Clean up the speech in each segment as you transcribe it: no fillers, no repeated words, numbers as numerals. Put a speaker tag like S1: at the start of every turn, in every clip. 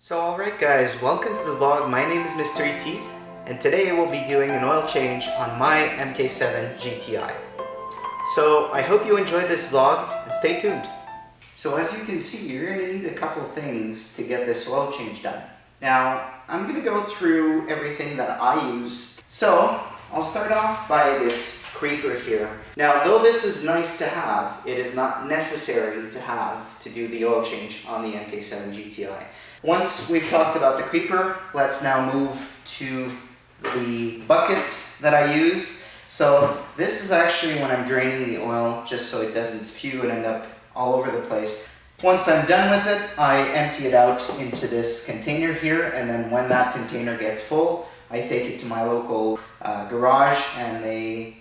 S1: So alright guys, welcome to the vlog. My name is Mr. E.T. and today we'll be doing an oil change on my MK7 GTI. So I hope you enjoyed this vlog and stay tuned. So as you can see, you're going to need a couple things to get this oil change done. Now, I'm going to go through everything that I use. So I'll start off by this creeper here. Now, though this is nice to have, it is not necessary to have to do the oil change on the MK7 GTI. Once we've talked about the creeper, let's now move to the bucket that I use. So this is actually when I'm draining the oil, just so it doesn't spew and end up all over the place. Once I'm done with it, I empty it out into this container here, and then when that container gets full, I take it to my local garage and they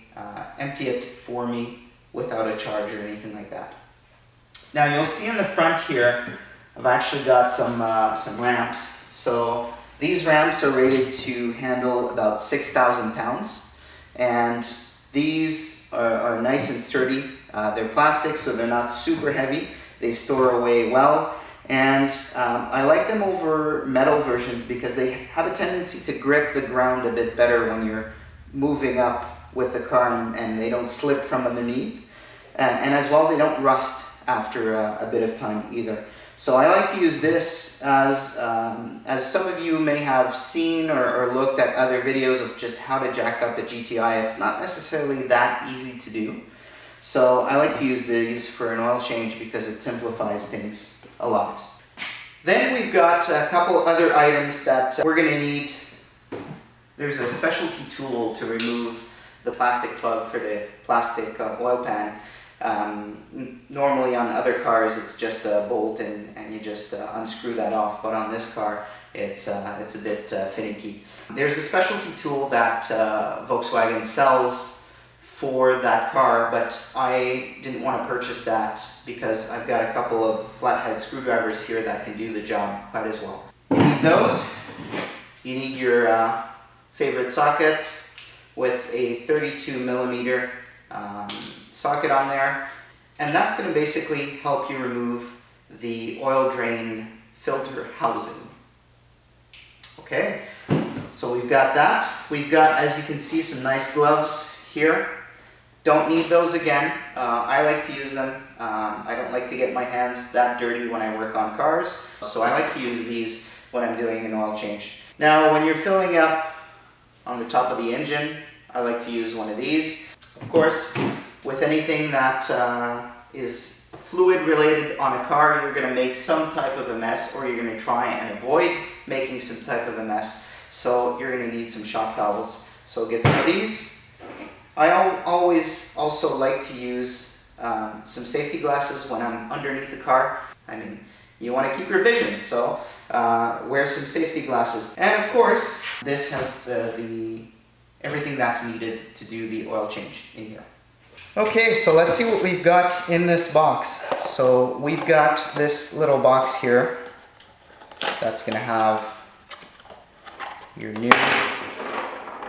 S1: empty it for me without a charge or anything like that. Now you'll see in the front here, I've actually got some ramps. So these ramps are rated to handle about 6,000 pounds, and these are nice and sturdy. They're plastic, so they're not super heavy. They store away well, and I like them over metal versions because they have a tendency to grip the ground a bit better when you're moving up with the car, and they don't slip from underneath. And as well, they don't rust after a bit of time either. So I like to use this as some of you may have seen or looked at other videos of just how to jack up a GTI. It's not necessarily that easy to do. So I like to use these for an oil change because it simplifies things a lot. Then we've got a couple other items that we're going to need. There's a specialty tool to remove the plastic plug for the plastic oil pan. Normally on other cars it's just a bolt and you just unscrew that off, but on this car it's a bit finicky. There's a specialty tool that Volkswagen sells for that car, but I didn't want to purchase that because I've got a couple of flathead screwdrivers here that can do the job quite as well. You need those. You need your favorite socket with a 32 millimeter socket on there, and that's going to basically help you remove the oil drain filter housing. Okay, so we've got that. We've got, as you can see, some nice gloves here. Don't need those again. I like to use them. I don't like to get my hands that dirty when I work on cars, so I like to use these when I'm doing an oil change. Now, when you're filling up on the top of the engine, I like to use one of these. Of course, with anything that is fluid related on a car, you're going to make some type of a mess, or you're going to try and avoid making some type of a mess. So you're going to need some shop towels. So get some of these. I always also like to use some safety glasses when I'm underneath the car. I mean, you want to keep your vision, so wear some safety glasses. And of course, this has everything that's needed to do the oil change in here. Okay, so let's see what we've got in this box. So we've got this little box here that's going to have your new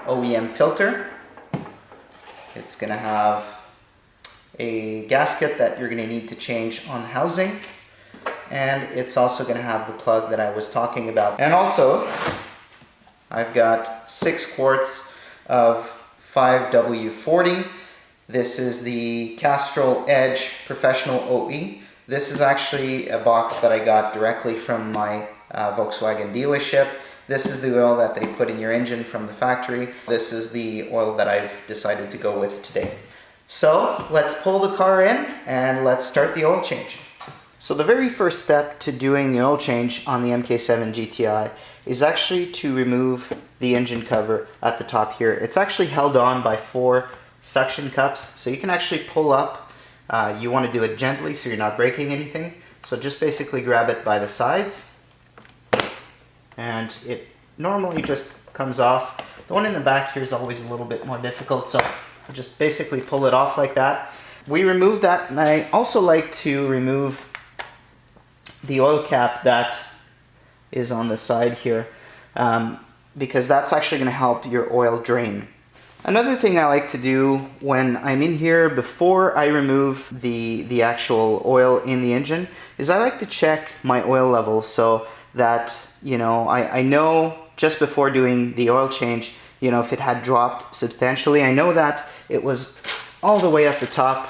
S1: OEM filter. It's going to have a gasket that you're going to need to change on the housing, and it's also going to have the plug that I was talking about. And also, I've got 6 quarts of 5W40. This is the Castrol Edge Professional OE. This is actually a box that I got directly from my Volkswagen dealership. This is the oil that they put in your engine from the factory. This is the oil that I've decided to go with today. So let's pull the car in and let's start the oil change. So the very first step to doing the oil change on the MK7 GTI is actually to remove the engine cover at the top here. It's actually held on by 4 suction cups, so you can actually pull up. You want to do it gently so you're not breaking anything. So just basically grab it by the sides, and it normally just comes off. The one in the back here is always a little bit more difficult, so just basically pull it off like that. We remove that, and I also like to remove the oil cap that is on the side here, because that's actually going to help your oil drain. Another thing I like to do when I'm in here before I remove the actual oil in the engine is I like to check my oil level. So that, you know, I know just before doing the oil change, you know, if it had dropped substantially. I know that it was all the way at the top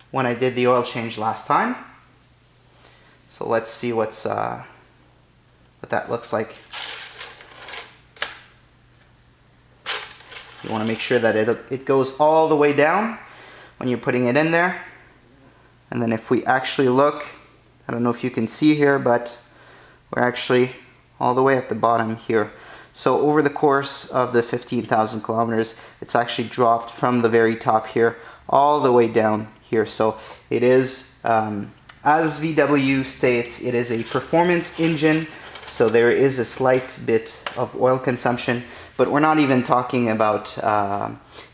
S1: when I did the oil change last time. So let's see what that looks like. You want to make sure that it goes all the way down when you're putting it in there. And then if we actually look, I don't know if you can see here, but we're actually all the way at the bottom here. So over the course of the 15,000 kilometers, it's actually dropped from the very top here all the way down here. So it is, as VW states, it is a performance engine. So there is a slight bit of oil consumption, but we're not even talking about,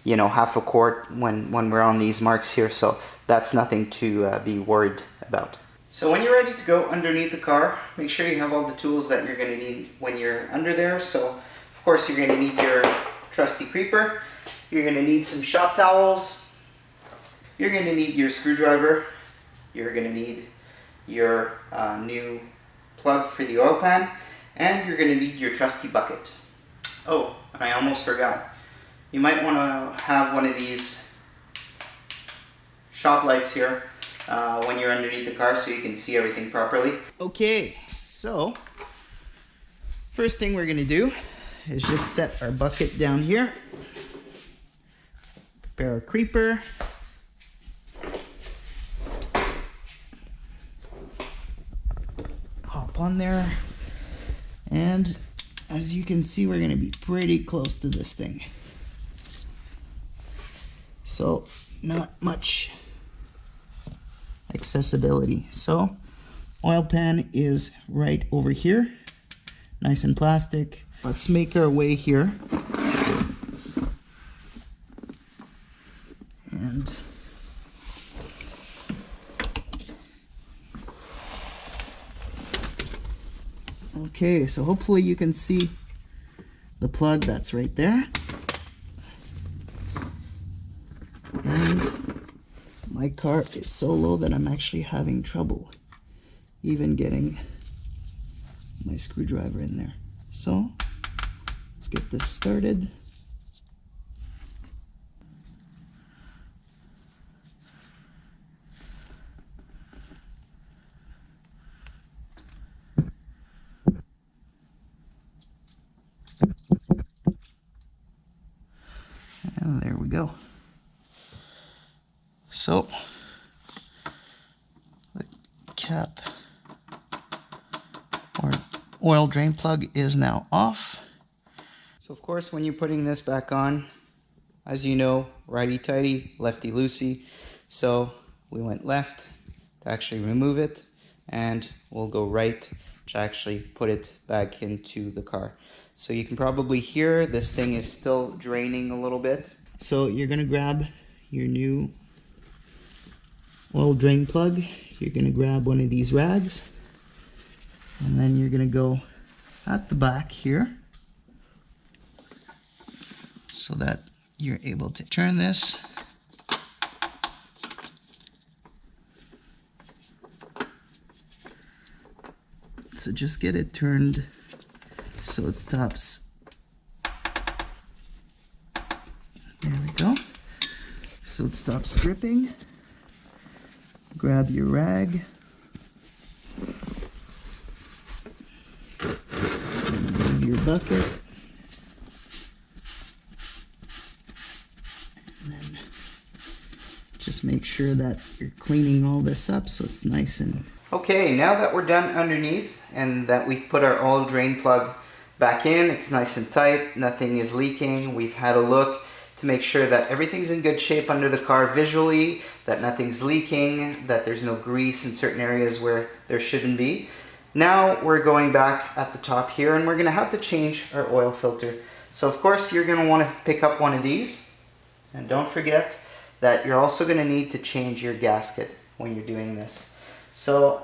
S1: you know, half a quart when we're on these marks here. So that's nothing to be worried about. So when you're ready to go underneath the car, make sure you have all the tools that you're going to need when you're under there. So of course you're going to need your trusty creeper, you're going to need some shop towels, you're going to need your screwdriver, you're going to need your new plug for the oil pan, and you're going to need your trusty bucket. Oh, and I almost forgot. You might want to have one of these shop lights here when you're underneath the car so you can see everything properly. Okay, so first thing we're going to do is just set our bucket down here. Prepare our creeper. Hop on there. And as you can see, we're going to be pretty close to this thing. So not much accessibility. So oil pan is right over here, nice and plastic. Let's make our way here. And okay, so hopefully you can see the plug that's right there. And my car is so low that I'm actually having trouble even getting my screwdriver in there. So let's get this started. And there we go. So the cap or oil drain plug is now off. So of course when you're putting this back on, as you know, righty-tighty, lefty-loosey. So we went left to actually remove it, and we'll go right to actually put it back into the car. So you can probably hear this thing is still draining a little bit. So you're gonna grab your new oil drain plug. You're gonna grab one of these rags, and then you're gonna go at the back here so that you're able to turn this. So just get it turned so it stops. There we go. So it stops dripping. Grab your rag. Remove your bucket. And then just make sure that you're cleaning all this up so it's nice and... Okay, now that we're done underneath and that we've put our oil drain plug back in, it's nice and tight, nothing is leaking. We've had a look to make sure that everything's in good shape under the car visually, that nothing's leaking, that there's no grease in certain areas where there shouldn't be. Now we're going back at the top here, and we're gonna have to change our oil filter. So of course you're gonna wanna pick up one of these, and don't forget that you're also gonna need to change your gasket when you're doing this. So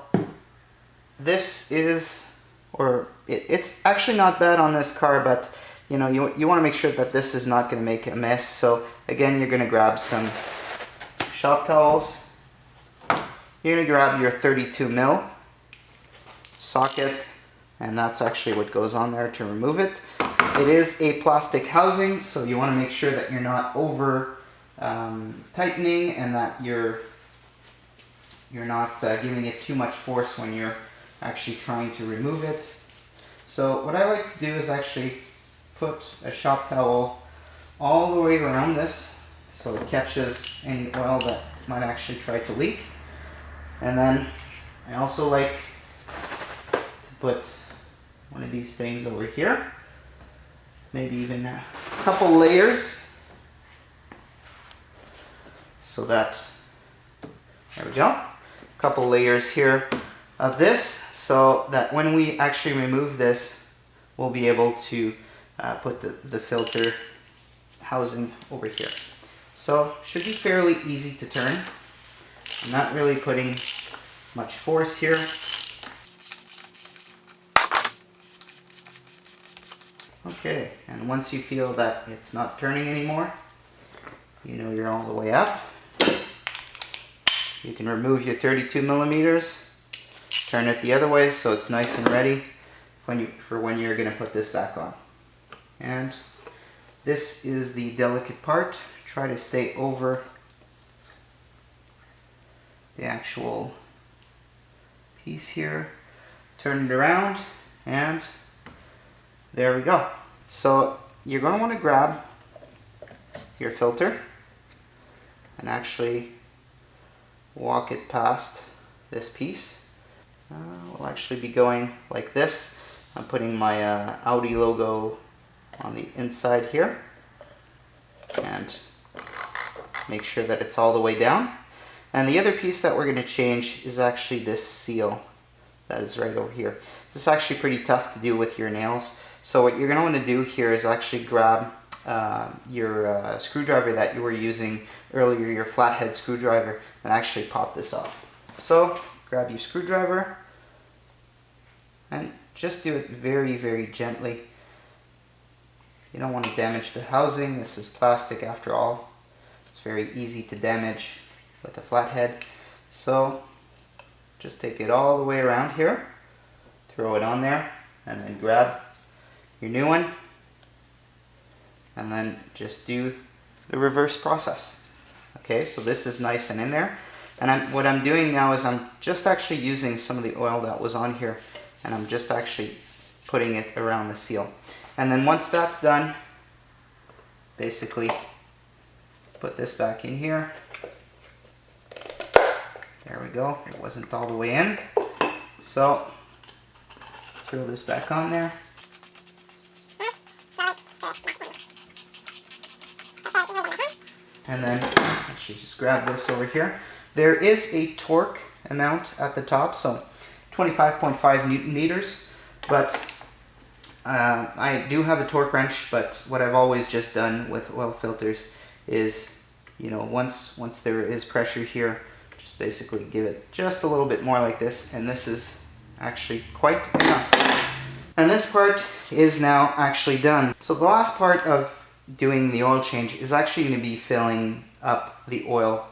S1: this is, or it's actually not bad on this car, but you know, you want to make sure that this is not going to make a mess. So again, you're going to grab some shop towels. You're going to grab your 32 mil socket, and that's actually what goes on there to remove it. It is a plastic housing, so you want to make sure that you're not over tightening and that you're not giving it too much force when you're actually trying to remove it. So what I like to do is actually put a shop towel all the way around this so it catches any oil that might actually try to leak. And then I also like to put one of these things over here, maybe even a couple layers, so that, there we go, a couple layers here of this, so that when we actually remove this, we'll be able to put the filter housing over here. So should be fairly easy to turn. I'm not really putting much force here. Okay, and once you feel that it's not turning anymore, you know you're all the way up. You can remove your 32 millimeters, turn it the other way so it's nice and ready for when you're going to put this back on. And this is the delicate part. Try to stay over the actual piece here. Turn it around, and there we go. So you're going to want to grab your filter and actually walk it past this piece. We'll actually be going like this. I'm putting my Audi logo on the inside here, and make sure that it's all the way down. And the other piece that we're going to change is actually this seal that is right over here. This is actually pretty tough to do with your nails. So what you're going to want to do here is actually grab your screwdriver that you were using earlier, your flathead screwdriver, and actually pop this off. So grab your screwdriver and just do it very, very gently. You don't want to damage the housing. This is plastic after all. It's very easy to damage with a flathead. So just take it all the way around here, throw it on there, and then grab your new one, and then just do the reverse process. Okay, so this is nice and in there. And what I'm doing now is I'm just actually using some of the oil that was on here, and I'm just actually putting it around the seal. And then once that's done, basically put this back in here. There we go. It wasn't all the way in. So throw this back on there. And then actually just grab this over here. There is a torque amount at the top, so 25.5 Newton meters, but I do have a torque wrench, but what I've always just done with oil filters is, you know, once there is pressure here, just basically give it just a little bit more like this, and this is actually quite enough. And this part is now actually done. So the last part of doing the oil change is actually going to be filling up the oil,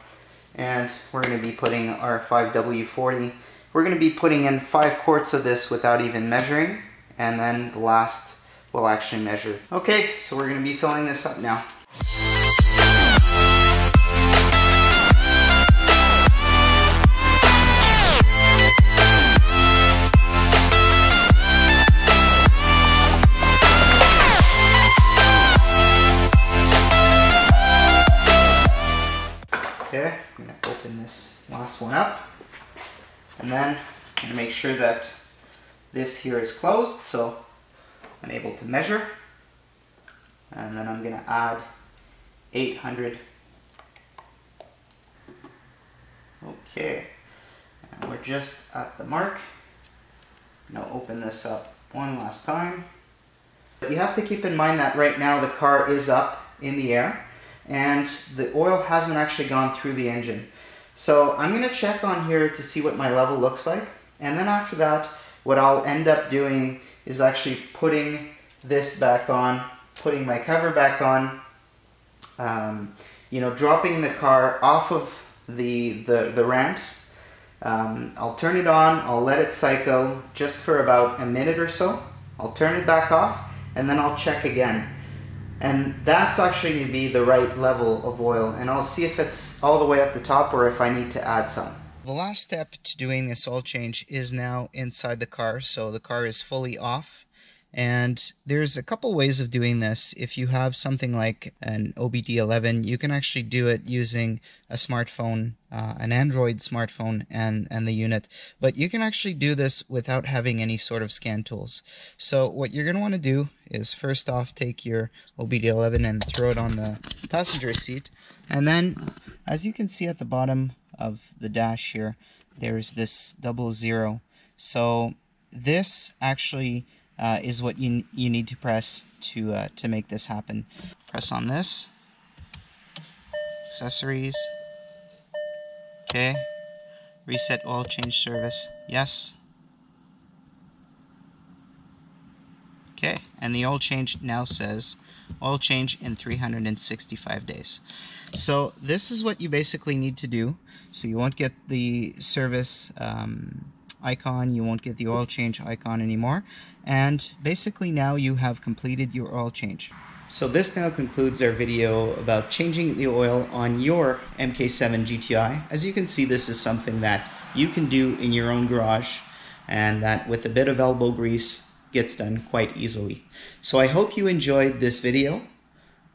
S1: and we're going to be putting our 5W40. We're going to be putting in 5 quarts of this without even measuring, and then the last we'll actually measure. Okay, so we're going to be filling this up now. Okay, I'm going to open this last one up, and then I'm going to make sure that this here is closed so I'm able to measure, and then I'm going to add 800. Okay, and we're just at the mark. Now open this up one last time. You have to keep in mind that right now the car is up in the air, and the oil hasn't actually gone through the engine. So I'm going to check on here to see what my level looks like, and then after that what I'll end up doing is actually putting this back on, putting my cover back on, you know, dropping the car off of the ramps, I'll turn it on, I'll let it cycle just for about a minute or so. I'll turn it back off and then I'll check again. And that's actually going to be the right level of oil, and I'll see if it's all the way at the top or if I need to add some. The last step to doing this oil change is now inside the car, so the car is fully off. And there's a couple ways of doing this. If you have something like an OBD11, you can actually do it using a smartphone, an Android smartphone and the unit. But you can actually do this without having any sort of scan tools. So what you're going to want to do is first off take your OBD11 and throw it on the passenger seat. And then, as you can see at the bottom of the dash here, there's this 00. So this actually is what you need to press to make this happen. Press on this. Accessories. Okay. Reset oil change service. Yes. Okay. And the oil change now says oil change in 365 days. So this is what you basically need to do. So you won't get the service icon, you won't get the oil change icon anymore, and basically now you have completed your oil change. So this now concludes our video about changing the oil on your MK7 GTI. As you can see, this is something that you can do in your own garage, and that with a bit of elbow grease gets done quite easily. So I hope you enjoyed this video.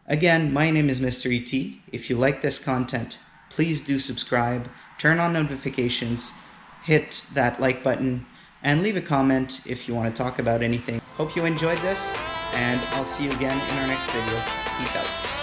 S1: Again, my name is Mr. ET. If you like this content, please do subscribe, turn on notifications, hit that like button, and leave a comment if you want to talk about anything. Hope you enjoyed this, and I'll see you again in our next video. Peace out.